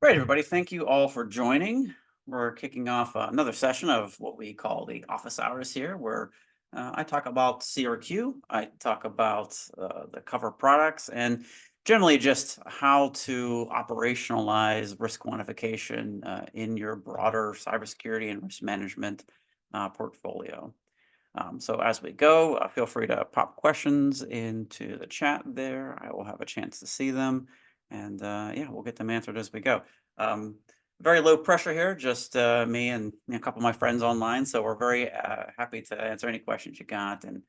Great, everybody. Thank you all for joining. We're kicking off another session of what we call the office hours here, where I talk about CRQ, I talk about the cover products, and generally just how to operationalize risk quantification in your broader cybersecurity and risk management portfolio. So as we go, feel free to pop questions into the chat there. I will have a chance to see them. And yeah, we'll get them answered as we go. Um, Very low pressure here, just me and a couple of my friends online. So we're very happy to answer any questions you got, and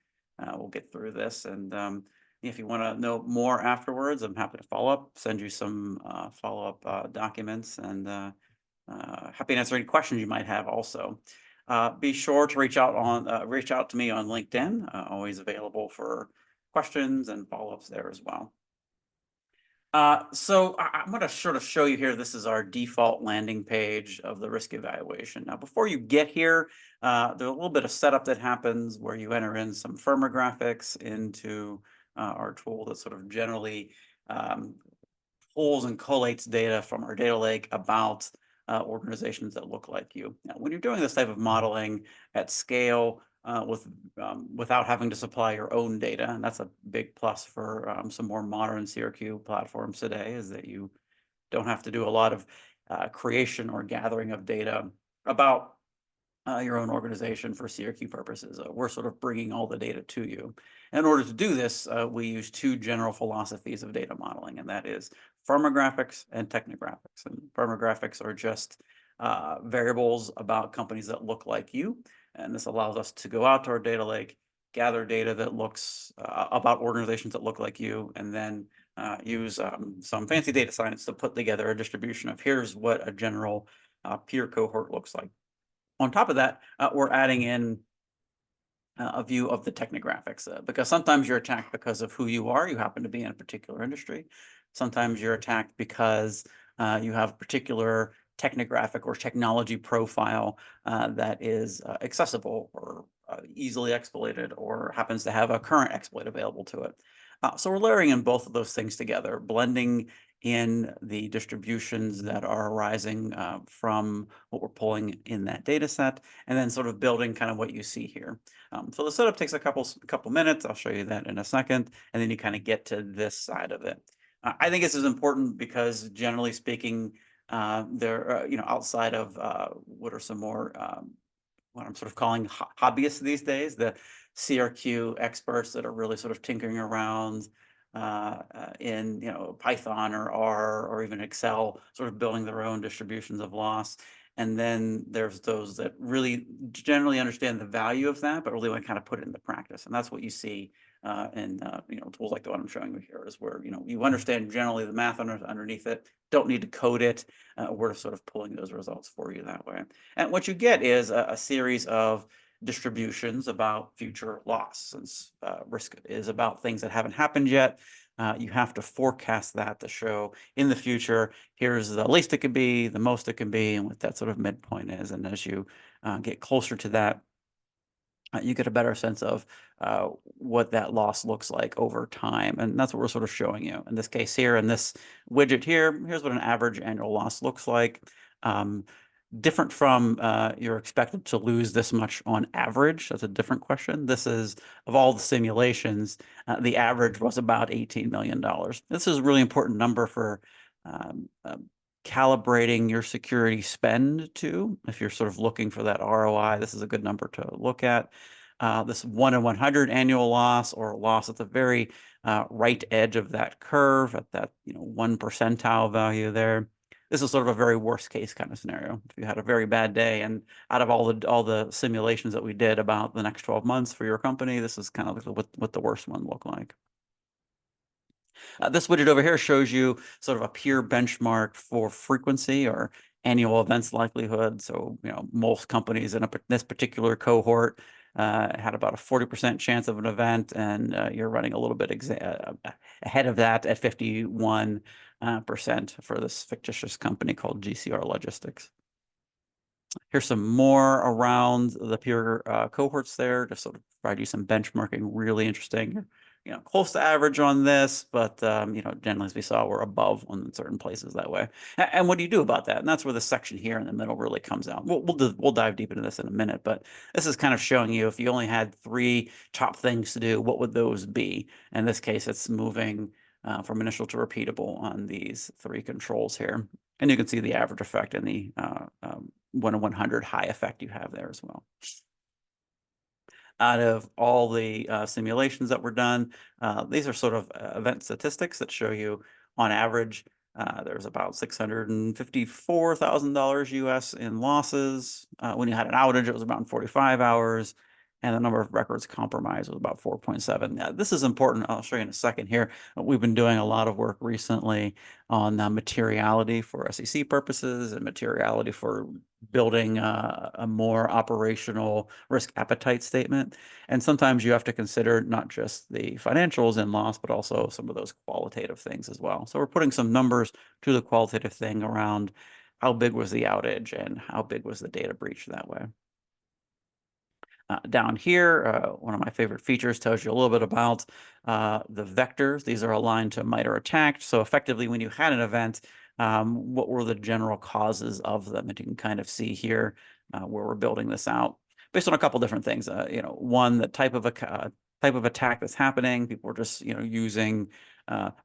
we'll get through this. And if you want to know more afterwards, I'm happy to follow up, send you some follow-up documents, and happy to answer any questions you might have also. Be sure to reach out to me on LinkedIn. Always available for questions and follow-ups there as well. I'm going to sort of show you here. This is our default landing page of the risk evaluation. Now, before you get here, there's a little bit of setup that happens where you enter in some firmographics into our tool that sort of generally pulls and collates data from our data lake about organizations that look like you. Now, when you're doing this type of modeling at scale without having to supply your own data, and that's a big plus for some more modern CRQ platforms today, is that you don't have to do a lot of creation or gathering of data about your own organization for CRQ purposes. We're sort of bringing all the data to you. In order to do this, we use two general philosophies of data modeling, and that is firmographics and technographics. And firmographics are just variables about companies that look like you. And this allows us to go out to our data lake, gather data that looks about organizations that look like you, and then use some fancy data science to put together a distribution of here's what a general peer cohort looks like. On top of that, we're adding in a view of the technographics because sometimes you're attacked because of who you are. You happen to be in a particular industry. Sometimes you're attacked because you have a particular technographic or technology profile that is accessible or easily exploited or happens to have a current exploit available to it. So we're layering in both of those things together, blending in the distributions that are arising from what we're pulling in that data set, and then sort of building kind of what you see here. So the setup takes a couple minutes. I'll show you that in a second, and then you kind of get to this side of it. I think this is important because generally speaking, outside of what are some more what I'm sort of calling hobbyists these days, the CRQ experts that are really sort of tinkering around in Python or R or even Excel, sort of building their own distributions of loss. And then there's those that really generally understand the value of that, but really want to kind of put it into practice. And that's what you see in tools like the one I'm showing you here, is where you understand generally the math underneath it, don't need to code it. We're sort of pulling those results for you that way. And what you get is a series of distributions about future loss, since risk is about things that haven't happened yet. You have to forecast that to show in the future, here's the least it could be, the most it can be, and what that sort of midpoint is. And as you get closer to that, you get a better sense of what that loss looks like over time. And that's what we're sort of showing you. In this case here, in this widget here, here's what an average annual loss looks like. Different from you're expected to lose this much on average. That's a different question. This is, of all the simulations, the average was about $18 million. This is a really important number for calibrating your security spend to. If you're sort of looking for that ROI, this is a good number to look at. This 1 in 100 annual loss, or loss at the very right edge of that curve, at that 1 percentile value there. This is sort of a very worst case kind of scenario. If you had a very bad day, and out of all the simulations that we did about the next 12 months for your company, this is kind of what the worst one looked like. This widget over here shows you sort of a peer benchmark for frequency or annual events likelihood. So, most companies in this particular cohort had about a 40% chance of an event, and you're running a little bit ahead of that at 51% for this fictitious company called GCR Logistics. Here's some more around the peer cohorts there, to sort of provide you some benchmarking. Really interesting. close to average on this, but generally, as we saw, we're above on certain places that way. And what do you do about that? And that's where the section here in the middle really comes out. We'll dive deep into this in a minute, but this is kind of showing you if you only had three top things to do, what would those be? In this case, it's moving from initial to repeatable on these three controls here. And you can see the average effect and the 1 in 100 high effect you have there as well. Out of all the simulations that were done, these are sort of event statistics that show you on average there's about $654,000 US in losses. When you had an outage, it was about 45 hours, and the number of records compromised was about 4.7. This is important. I'll show you in a second here. We've been doing a lot of work recently on materiality for SEC purposes and materiality for building a more operational risk appetite statement. And sometimes you have to consider not just the financials in loss, but also some of those qualitative things as well. So we're putting some numbers to the qualitative thing around how big was the outage and how big was the data breach that way. Down here, one of my favorite features tells you a little bit about the vectors. These are aligned to might or attacked. So effectively, when you had an event, what were the general causes of them? And you can kind of see here where we're building this out based on a couple different things. One, the type of attack that's happening. People are just using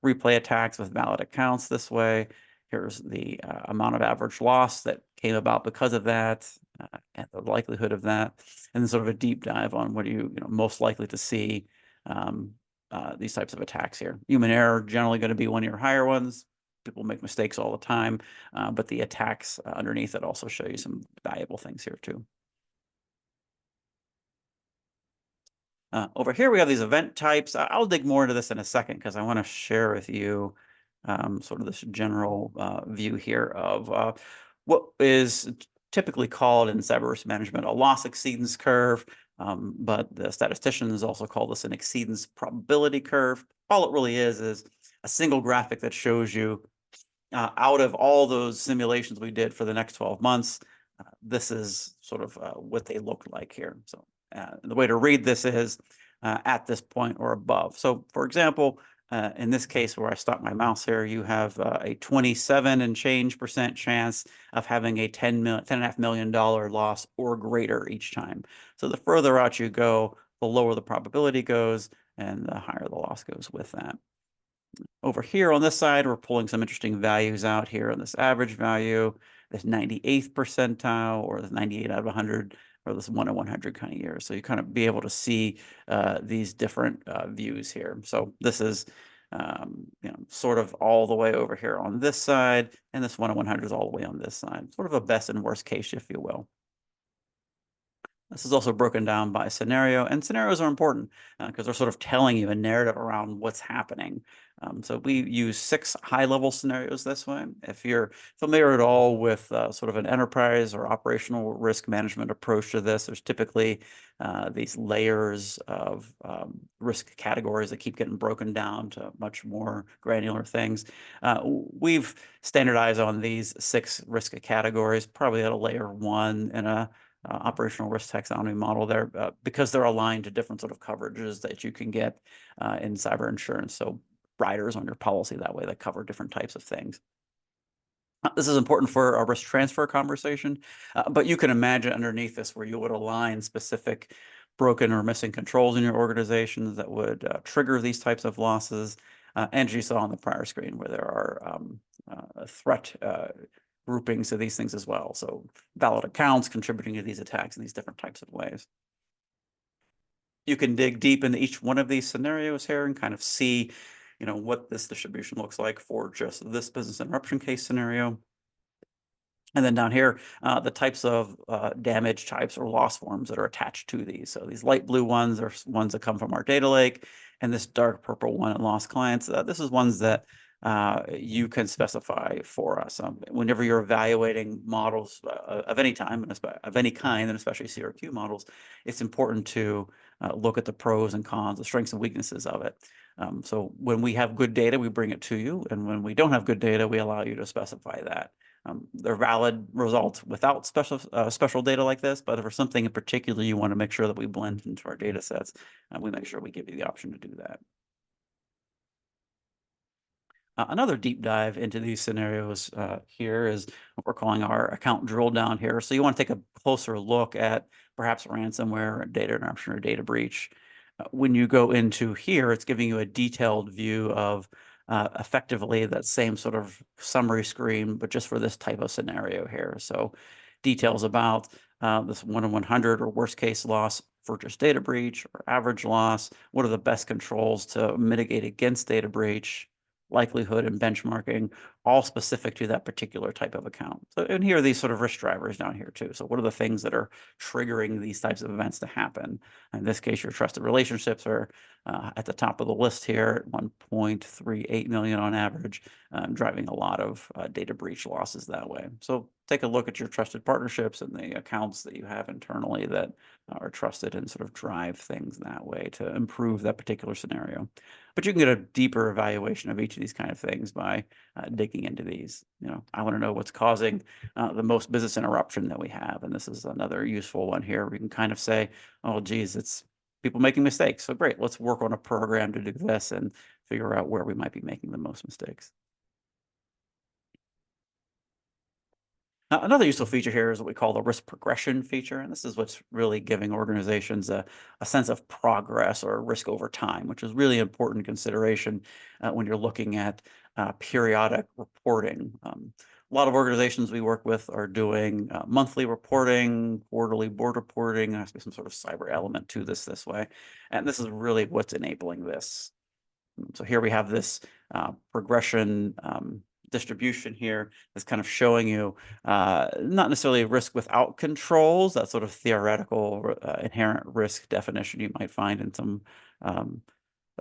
replay attacks with valid accounts this way. Here's the amount of average loss that came about because of that, and the likelihood of that, and then sort of a deep dive on what are you most likely to see these types of attacks here. Human error generally going to be one of your higher ones. People make mistakes all the time, but the attacks underneath it also show you some valuable things here too. Over here, we have these event types. I'll dig more into this in a second because I want to share with you sort of this general view here of what is typically called in cyber risk management a loss exceedance curve, but the statisticians also call this an exceedance probability curve. All it really is a single graphic that shows you out of all those simulations we did for the next 12 months, this is sort of what they look like here. So the way to read this is at this point or above. So for example, in this case where I stop my mouse here, you have a 27 and change % chance of having a $10.5 million loss or greater each time. So the further out you go, the lower the probability goes and the higher the loss goes with that. Over here on this side, we're pulling some interesting values out here on this average value, this 98th percentile, or this 98 out of 100, or this 1 in 100 kind of year. So you kind of be able to see these different views here. So this is sort of all the way over here on this side, and this 1 in 100 is all the way on this side. Sort of a best and worst case, if you will. This is also broken down by scenario, and scenarios are important because they're sort of telling you a narrative around what's happening. So we use 6 high-level scenarios this way. If you're familiar at all with sort of an enterprise or operational risk management approach to this, there's typically these layers of risk categories that keep getting broken down to much more granular things. We've standardized on these 6 risk categories, probably at a layer 1 in a operational risk taxonomy model there because they're aligned to different sort of coverages that you can get in cyber insurance. So riders on your policy that way that cover different types of things. This is important for a risk transfer conversation, but you can imagine underneath this where you would align specific broken or missing controls in your organizations that would trigger these types of losses. And as you saw on the prior screen where there are threat groupings of these things as well. So valid accounts contributing to these attacks in these different types of ways. You can dig deep into each one of these scenarios here and kind of see, what this distribution looks like for just this business interruption case scenario. And then down here, the types of damage types or loss forms that are attached to these. So these light blue ones are ones that come from our data lake, and this dark purple one at lost clients. This is ones that you can specify for us. Whenever you're evaluating models of any time, and of any kind, and especially CRQ models, it's important to look at the pros and cons, the strengths and weaknesses of it. So when we have good data, we bring it to you, and when we don't have good data, we allow you to specify that. They're valid results without special data like this, but for something in particular you want to make sure that we blend into our data sets, we make sure we give you the option to do that. Another deep dive into these scenarios here is what we're calling our account drill down here. So you want to take a closer look at perhaps ransomware, or data interruption, or data breach. When you go into here, it's giving you a detailed view of effectively that same sort of summary screen, but just for this type of scenario here. So details about this 1 in 100 or worst case loss for just data breach, or average loss. What are the best controls to mitigate against data breach? Likelihood and benchmarking, all specific to that particular type of account. So, and here are these sort of risk drivers down here too. So what are the things that are triggering these types of events to happen? In this case, your trusted relationships are at the top of the list here at 1.38 million on average, driving a lot of data breach losses that way. So take a look at your trusted partnerships and the accounts that you have internally that are trusted, and sort of drive things that way to improve that particular scenario. But you can get a deeper evaluation of each of these kind of things by digging into these. I want to know what's causing the most business interruption that we have. And this is another useful one here. We can kind of say, oh, geez, it's people making mistakes. So great, let's work on a program to do this and figure out where we might be making the most mistakes. Another useful feature here is what we call the risk progression feature, and this is what's really giving organizations a sense of progress or risk over time, which is really important consideration when you're looking at periodic reporting. A lot of organizations we work with are doing monthly reporting, quarterly board reporting. There has to be some sort of cyber element to this way, and this is really what's enabling this. So here we have this progression distribution here that's kind of showing you not necessarily risk without controls, that sort of theoretical inherent risk definition you might find in some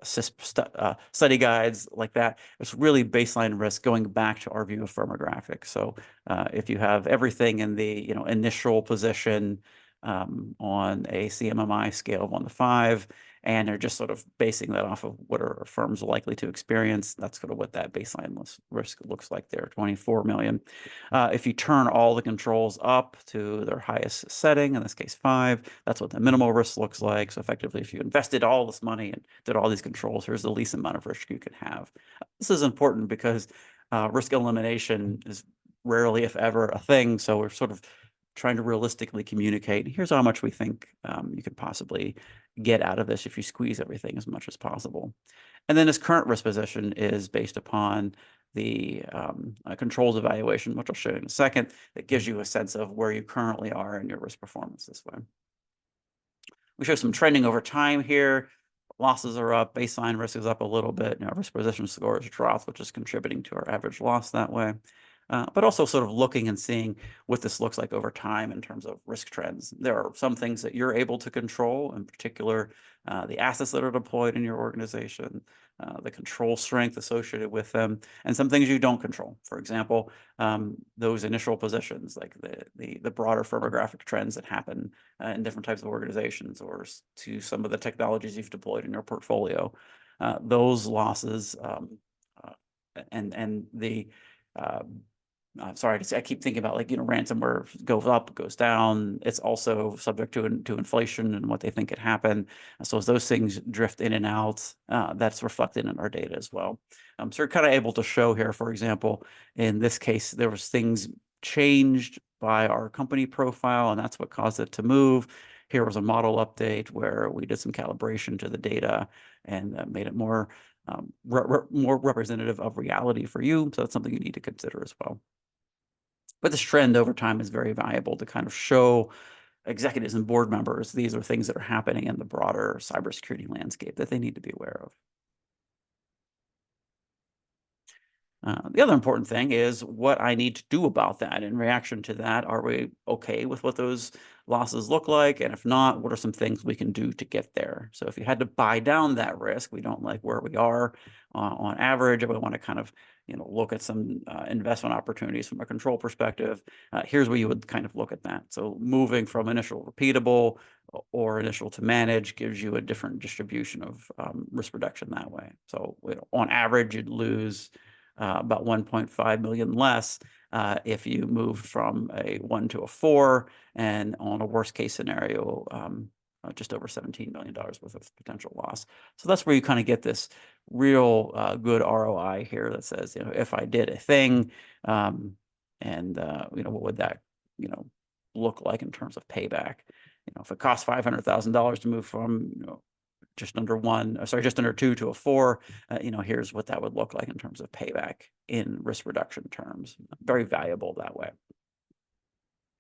study guides like that. It's really baseline risk going back to our view of firmographics. So if you have everything in the initial position on a CMMI scale of 1 to 5, and they're just sort of basing that off of what are firms likely to experience. That's sort of what that baseline risk looks like there, 24 million. If you turn all the controls up to their highest setting, in this case 5, that's what the minimal risk looks like. So effectively, if you invested all this money and did all these controls, here's the least amount of risk you can have. This is important because risk elimination is rarely, if ever, a thing. So we're sort of trying to realistically communicate, here's how much we think you could possibly get out of this if you squeeze everything as much as possible. And then this current risk position is based upon the controls evaluation, which I'll show you in a second, that gives you a sense of where you currently are in your risk performance this way. We show some trending over time here. Losses are up, baseline risk is up a little bit, risk position score is dropped, which is contributing to our average loss that way. But also sort of looking and seeing what this looks like over time in terms of risk trends. There are some things that you're able to control, in particular, the assets that are deployed in your organization, the control strength associated with them, and some things you don't control. For example, those initial positions, like the broader firmographic trends that happen in different types of organizations, or to some of the technologies you've deployed in your portfolio. Those losses and the sorry, I keep thinking about ransomware goes up, goes down. It's also subject to inflation and what they think could happen. So as those things drift in and out, that's reflected in our data as well. So we're kind of able to show here, for example, in this case, there was things changed by our company profile, and that's what caused it to move. Here was a model update where we did some calibration to the data and made it more representative of reality for you. So that's something you need to consider as well. But this trend over time is very valuable to kind of show executives and board members these are things that are happening in the broader cybersecurity landscape that they need to be aware of. The other important thing is what I need to do about that. In reaction to that, are we okay with what those losses look like? And if not, what are some things we can do to get there? So if you had to buy down that risk, we don't like where we are on average, and we want to kind of look at some investment opportunities from a control perspective. Here's where you would kind of look at that. So moving from initial repeatable or initial to manage gives you a different distribution of risk reduction that way. So on average, you'd lose about 1.5 million less if you moved from a 1 to a 4, and on a worst case scenario, just over $17 million worth of potential loss. So that's where you kind of get this real good ROI here that says, if I did a thing, what would that, look like in terms of payback? If it costs $500,000 to move from, just under 2 to a 4, here's what that would look like in terms of payback in risk reduction terms. Very valuable that way.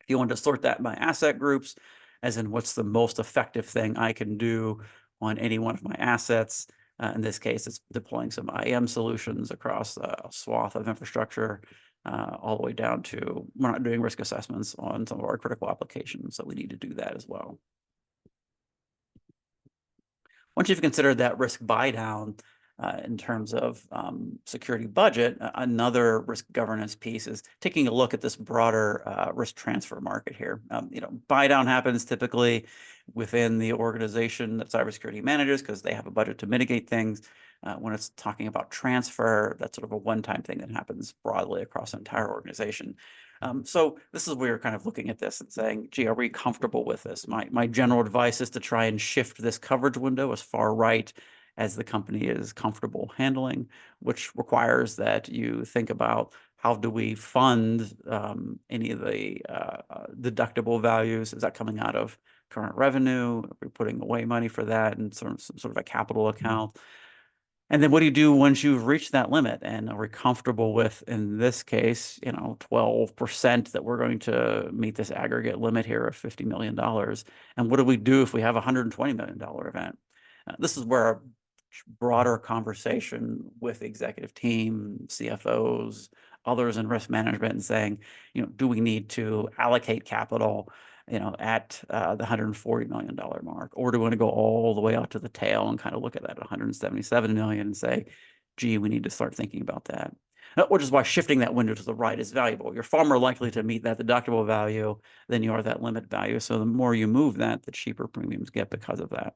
If you want to sort that by asset groups, as in what's the most effective thing I can do on any one of my assets, in this case, it's deploying some IAM solutions across a swath of infrastructure, all the way down to we're not doing risk assessments on some of our critical applications, so we need to do that as well. Once you've considered that risk buy down in terms of security budget, another risk governance piece is taking a look at this broader risk transfer market here. Buy down happens typically within the organization that cybersecurity manages because they have a budget to mitigate things. When it's talking about transfer, that's sort of a one-time thing that happens broadly across the entire organization. So this is where you're kind of looking at this and saying, gee, are we comfortable with this? My general advice is to try and shift this coverage window as far right as the company is comfortable handling, which requires that you think about how do we fund any of the deductible values? Is that coming out of current revenue? Are we putting away money for that in some sort of a capital account? And then what do you do once you've reached that limit? And are we comfortable with, in this case, 12% that we're going to meet this aggregate limit here of $50 million? And what do we do if we have a $120 million event? This is where a broader conversation with the executive team, CFOs, others in risk management, and saying, do we need to allocate capital at the $140 million mark, or do we want to go all the way out to the tail and kind of look at that $177 million and say, gee, we need to start thinking about that. Which is why shifting that window to the right is valuable. You're far more likely to meet that deductible value than you are that limit value. So the more you move that, the cheaper premiums get because of that.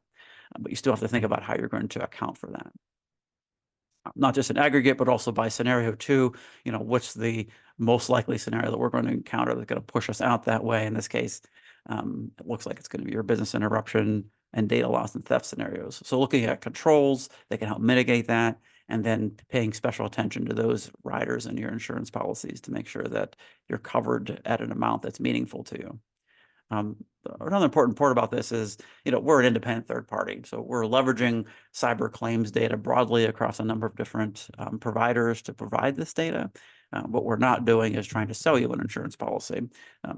But you still have to think about how you're going to account for that. Not just in aggregate, but also by scenario too. What's the most likely scenario that we're going to encounter that's going to push us out that way? In this case, it looks like it's going to be your business interruption and data loss and theft scenarios. So looking at controls that can help mitigate that, and then paying special attention to those riders in your insurance policies to make sure that you're covered at an amount that's meaningful to you. Another important part about this is, we're an independent third party. So we're leveraging cyber claims data broadly across a number of different providers to provide this data. What we're not doing is trying to sell you an insurance policy.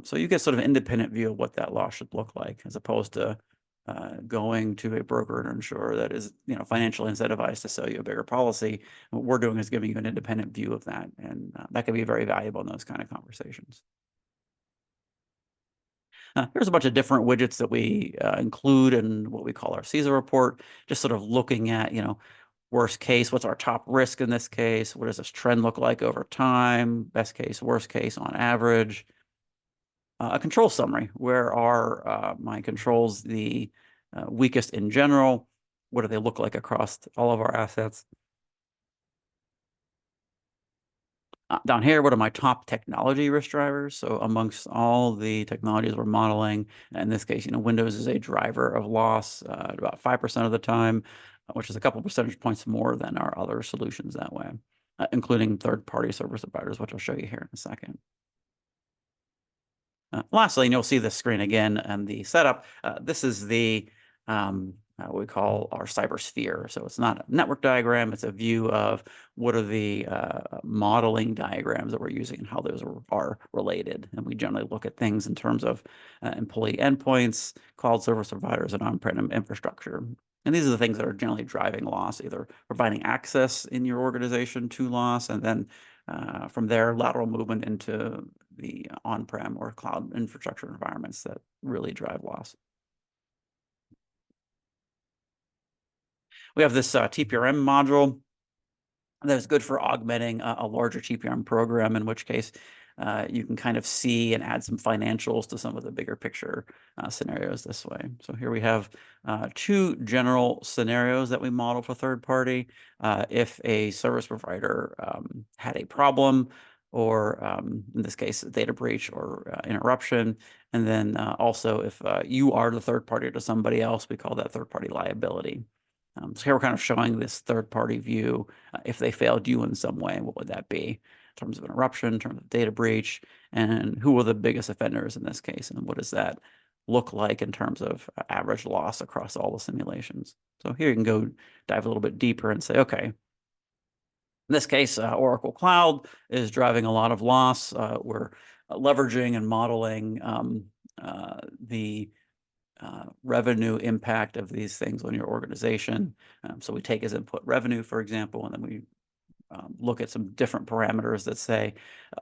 So you get sort of an independent view of what that loss should look like, as opposed to going to a broker and insurer that is, financially incentivized to sell you a bigger policy. What we're doing is giving you an independent view of that. And that can be very valuable in those kind of conversations. Here's a bunch of different widgets that we include in what we call our CISA report, just sort of looking at, worst case, what's our top risk in this case? What does this trend look like over time? Best case, worst case on average. A control summary, where are my controls the weakest in general? What do they look like across all of our assets? Down here, what are my top technology risk drivers? So amongst all the technologies we're modeling, in this case, Windows is a driver of loss about 5% of the time, which is a couple percentage points more than our other solutions that way, including third-party service providers, which I'll show you here in a second. Lastly, and you'll see this screen again and the setup. This is the what we call our cyber sphere. So it's not a network diagram, it's a view of what are the modeling diagrams that we're using and how those are related. And we generally look at things in terms of employee endpoints, cloud service providers, and on-prem infrastructure. And these are the things that are generally driving loss, either providing access in your organization to loss, and then from there, lateral movement into the on-prem or cloud infrastructure environments that really drive loss. We have this TPRM module that is good for augmenting a larger TPRM program, in which case you can kind of see and add some financials to some of the bigger picture scenarios this way. So here we have two general scenarios that we model for third party. If a service provider had a problem, or in this case, a data breach or interruption. And then also if you are the third party to somebody else, we call that third party liability. So here we're kind of showing this third party view. If they failed you in some way, what would that be in terms of interruption, in terms of data breach, and who are the biggest offenders in this case, and what does that look like in terms of average loss across all the simulations. So here you can go dive a little bit deeper and say, okay, in this case, Oracle Cloud is driving a lot of loss. We're leveraging and modeling the revenue impact of these things on your organization. So we take as input revenue, for example, and then we look at some different parameters that say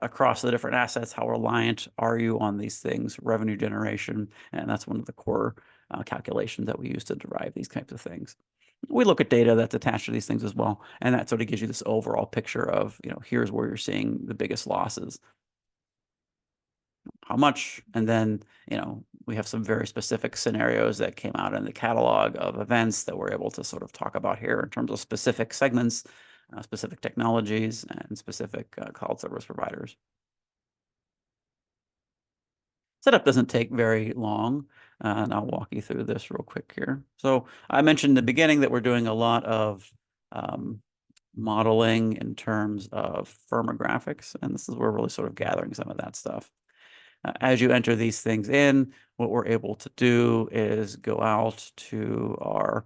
across the different assets, how reliant are you on these things, revenue generation, and that's one of the core calculations that we use to derive these types of things. We look at data that's attached to these things as well, and that sort of gives you this overall picture of, here's where you're seeing the biggest losses. How much, and then, we have some very specific scenarios that came out in the catalog of events that we're able to sort of talk about here in terms of specific segments, specific technologies, and specific cloud service providers. Setup doesn't take very long, and I'll walk you through this real quick here. So I mentioned in the beginning that we're doing a lot of modeling in terms of firmographics, and this is where we're really sort of gathering some of that stuff. As you enter these things in, what we're able to do is go out to our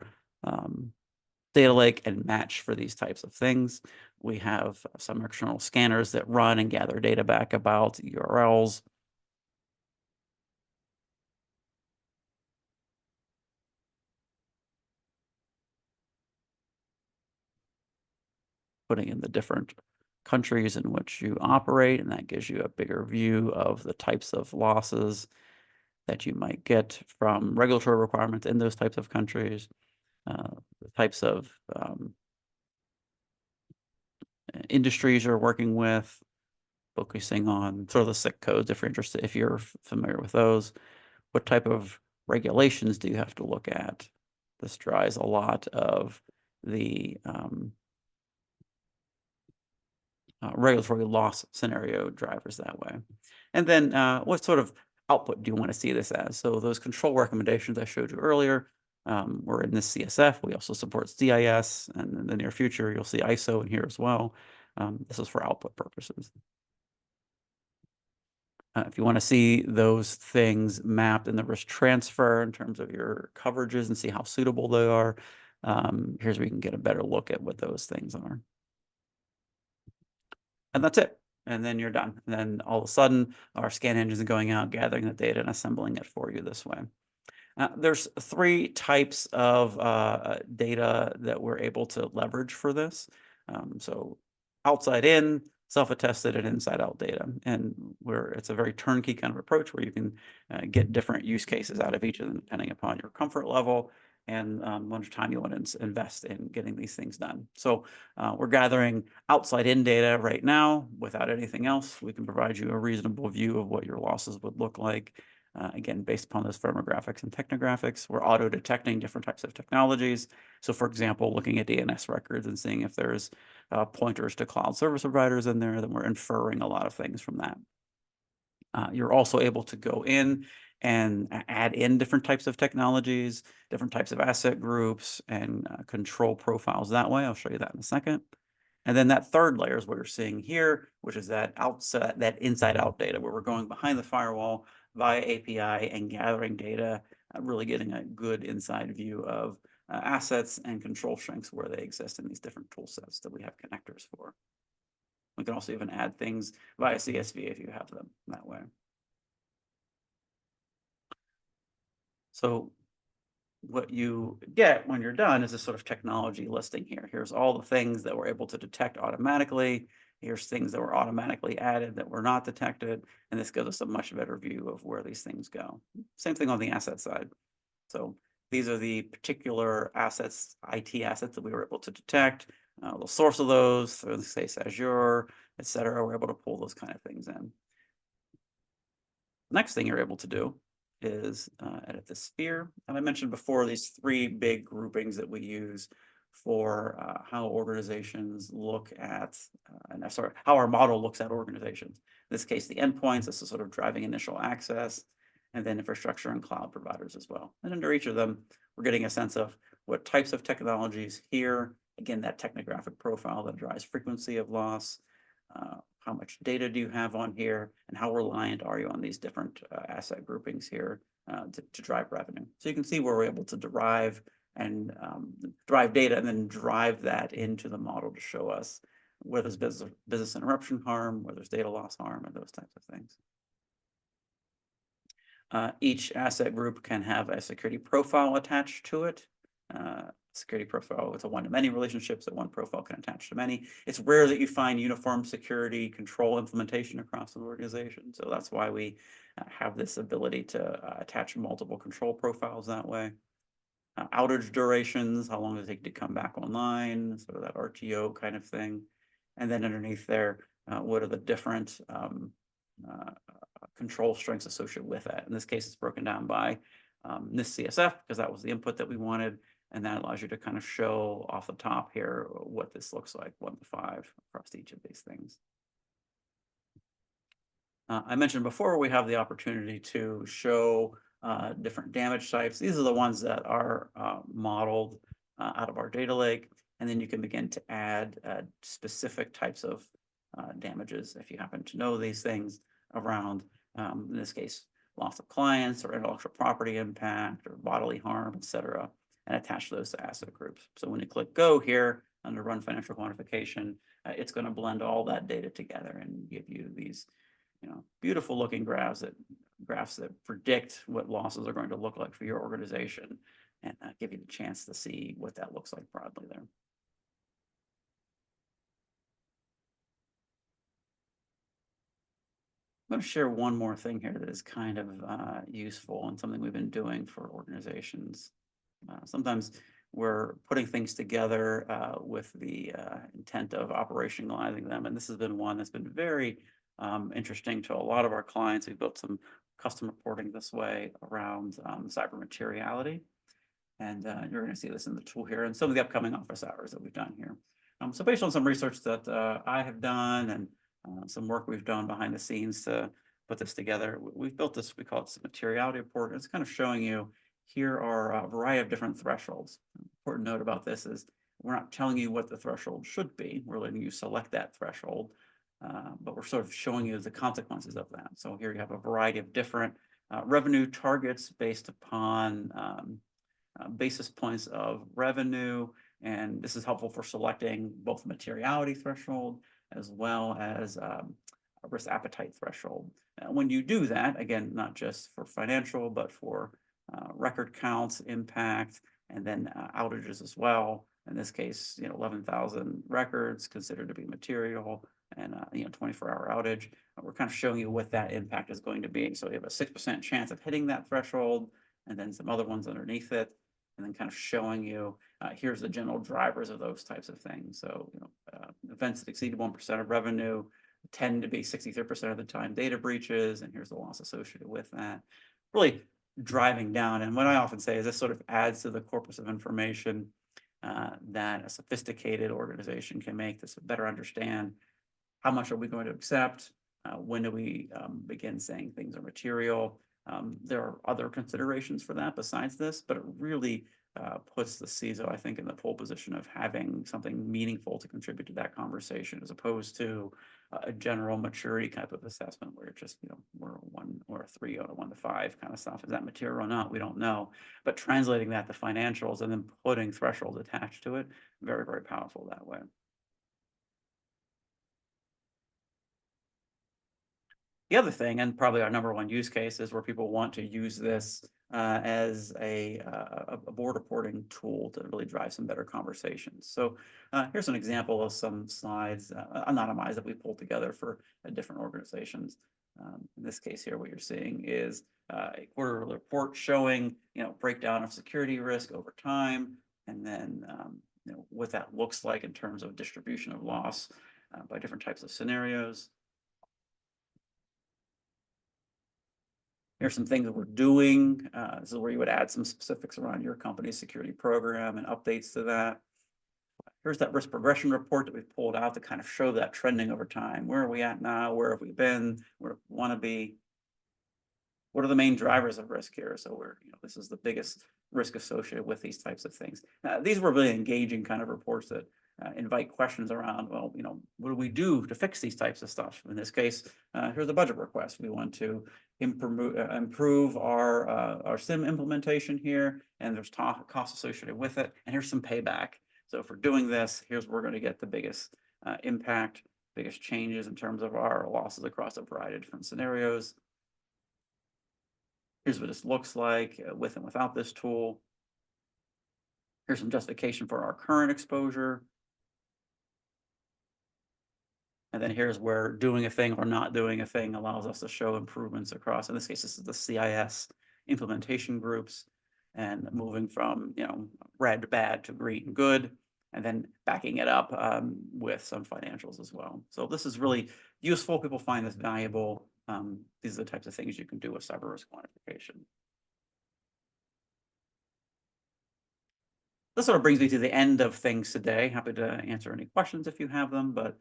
data lake and match for these types of things. We have some external scanners that run and gather data back about URLs. Putting in the different countries in which you operate, and that gives you a bigger view of the types of losses that you might get from regulatory requirements in those types of countries, the types of industries you're working with, focusing on sort of the SIC codes if you're interested, if you're familiar with those. What type of regulations do you have to look at? This drives a lot of the regulatory loss scenario drivers that way. And then what sort of output do you want to see this as? So those control recommendations I showed you earlier, we're in this CSF. We also support CIS, and in the near future, you'll see ISO in here as well. This is for output purposes. If you want to see those things mapped in the risk transfer in terms of your coverages and see how suitable they are, here's where you can get a better look at what those things are. And that's it. And then you're done. And then all of a sudden, our scan engines are going out, gathering the data and assembling it for you this way. There's three types of data that we're able to leverage for this. So outside in, self-attested, and inside out data. And it's a very turnkey kind of approach where you can get different use cases out of each of them depending upon your comfort level and how much time you want to invest in getting these things done. So we're gathering outside in data right now without anything else. We can provide you a reasonable view of what your losses would look like. Again, based upon those firmographics and technographics, we're auto-detecting different types of technologies. So for example, looking at DNS records and seeing if there's pointers to cloud service providers in there, then we're inferring a lot of things from that. You're also able to go in and add in different types of technologies, different types of asset groups, and control profiles that way. I'll show you that in a second. And then that third layer is what you're seeing here, which is that outside, that inside out data, where we're going behind the firewall via API and gathering data, really getting a good inside view of assets and control strengths where they exist in these different tool sets that we have connectors for. We can also even add things via CSV if you have them that way. So what you get when you're done is a sort of technology listing here. Here's all the things that we're able to detect automatically. Here's things that were automatically added that were not detected. And this gives us a much better view of where these things go. Same thing on the asset side. So these are the particular assets, IT assets that we were able to detect. The source of those, in this case, Azure, et cetera. We're able to pull those kind of things in. Next thing you're able to do is edit the sphere. And I mentioned before these three big groupings that we use for how organizations look at, how our model looks at organizations. In this case, the endpoints, this is sort of driving initial access, and then infrastructure and cloud providers as well. And under each of them, we're getting a sense of what types of technologies here, again, that technographic profile that drives frequency of loss, how much data do you have on here, and how reliant are you on these different asset groupings here to drive revenue. So you can see where we're able to derive and drive data and then drive that into the model to show us where there's business interruption harm, where there's data loss harm, and those types of things. Each asset group can have a security profile attached to it. Security profile, it's a one-to-many relationship, so one profile can attach to many. It's rare that you find uniform security control implementation across an organization. So that's why we have this ability to attach multiple control profiles that way. Outage durations, how long does it take to come back online, sort of that RTO kind of thing. And then underneath there, what are the different control strengths associated with that? In this case, it's broken down by NIST CSF, because that was the input that we wanted. And that allows you to kind of show off the top here what this looks like, 1 to 5 across each of these things. I mentioned before we have the opportunity to show different damage types. These are the ones that are modeled out of our data lake. And then you can begin to add specific types of damages if you happen to know these things around, in this case, loss of clients or intellectual property impact or bodily harm, et cetera, and attach those to asset groups. So when you click go here under run financial quantification, it's going to blend all that data together and give you these, beautiful looking graphs that predict what losses are going to look like for your organization and give you the chance to see what that looks like broadly there. I'm going to share one more thing here that is kind of useful and something we've been doing for organizations. Sometimes we're putting things together with the intent of operationalizing them. And this has been one that's been very interesting to a lot of our clients. We've built some custom reporting this way around cyber materiality. And you're going to see this in the tool here and some of the upcoming office hours that we've done here. So based on some research that I have done and some work we've done behind the scenes to put this together, we've built this, we call it the materiality report. It's kind of showing you here are a variety of different thresholds. Important note about this is we're not telling you what the threshold should be. We're letting you select that threshold, but we're sort of showing you the consequences of that. So here you have a variety of different revenue targets based upon basis points of revenue. And this is helpful for selecting both the materiality threshold as well as a risk appetite threshold. When you do that, again, not just for financial, but for record counts, impact, and then outages as well. In this case, 11,000 records considered to be material and 24-hour outage. We're kind of showing you what that impact is going to be. So you have a 6% chance of hitting that threshold and then some other ones underneath it. And then kind of showing you, here's the general drivers of those types of things. So, events that exceed 1% of revenue tend to be 63% of the time data breaches, and here's the loss associated with that. Really driving down. And what I often say is this sort of adds to the corpus of information that a sophisticated organization can make to better understand how much are we going to accept, when do we begin saying things are material. There are other considerations for that besides this, but it really puts the CISO, I think, in the pole position of having something meaningful to contribute to that conversation, as opposed to a general maturity type of assessment where it's just, we're a 1 or a 3 out of 1 to 5 kind of stuff. Is that material or not? We don't know. But translating that to financials and then putting thresholds attached to it, very, very powerful that way. The other thing, and probably our number one use case, is where people want to use this as a board reporting tool to really drive some better conversations. So here's an example of some slides, anonymized, that we pulled together for different organizations. In this case here, what you're seeing is a quarterly report showing, breakdown of security risk over time, and then what that looks like in terms of distribution of loss by different types of scenarios. Here's some things that we're doing. This is where you would add some specifics around your company's security program and updates to that. Here's that risk progression report that we've pulled out to kind of show that trending over time. Where are we at now? Where have we been? Where do we want to be? What are the main drivers of risk here? So this is the biggest risk associated with these types of things. These were really engaging kind of reports that invite questions around, well, what do we do to fix these types of stuff? In this case, here's a budget request. We want to improve our SIM implementation here, and there's costs associated with it, and here's some payback. So for doing this, here's where we're going to get the biggest impact, biggest changes in terms of our losses across a variety of different scenarios. Here's what this looks like with and without this tool. Here's some justification for our current exposure. And then here's where doing a thing or not doing a thing allows us to show improvements across. In this case, this is the CIS implementation groups, and moving from red bad to green good, and then backing it up with some financials as well. So this is really useful. People find this valuable. These are the types of things you can do with cyber risk quantification. This sort of brings me to the end of things today. Happy to answer any questions if you have them, but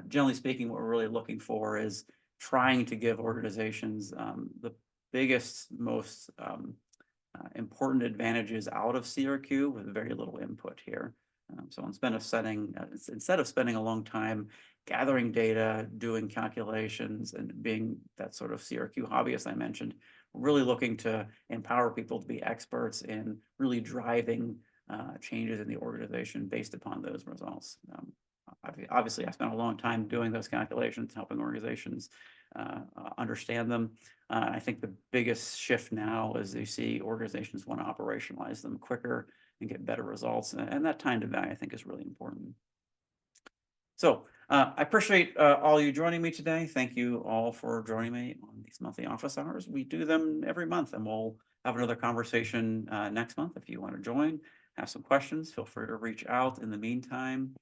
generally speaking, what we're really looking for is trying to give organizations the biggest, most important advantages out of CRQ with very little input here. So instead of spending a long time gathering data, doing calculations, and being that sort of CRQ hobbyist I mentioned, we're really looking to empower people to be experts in really driving changes in the organization based upon those results. Obviously, I spent a long time doing those calculations, helping organizations understand them. I think the biggest shift now is you see organizations want to operationalize them quicker and get better results. And that time to value, I think, is really important. So I appreciate all you joining me today. Thank you all for joining me on these monthly office hours. We do them every month, and we'll have another conversation next month. If you want to join, have some questions, feel free to reach out. In the meantime,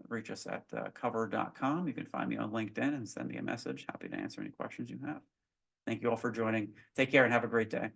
reach us at cover.com. You can find me on LinkedIn and send me a message. Happy to answer any questions you have. Thank you all for joining. Take care and have a great day.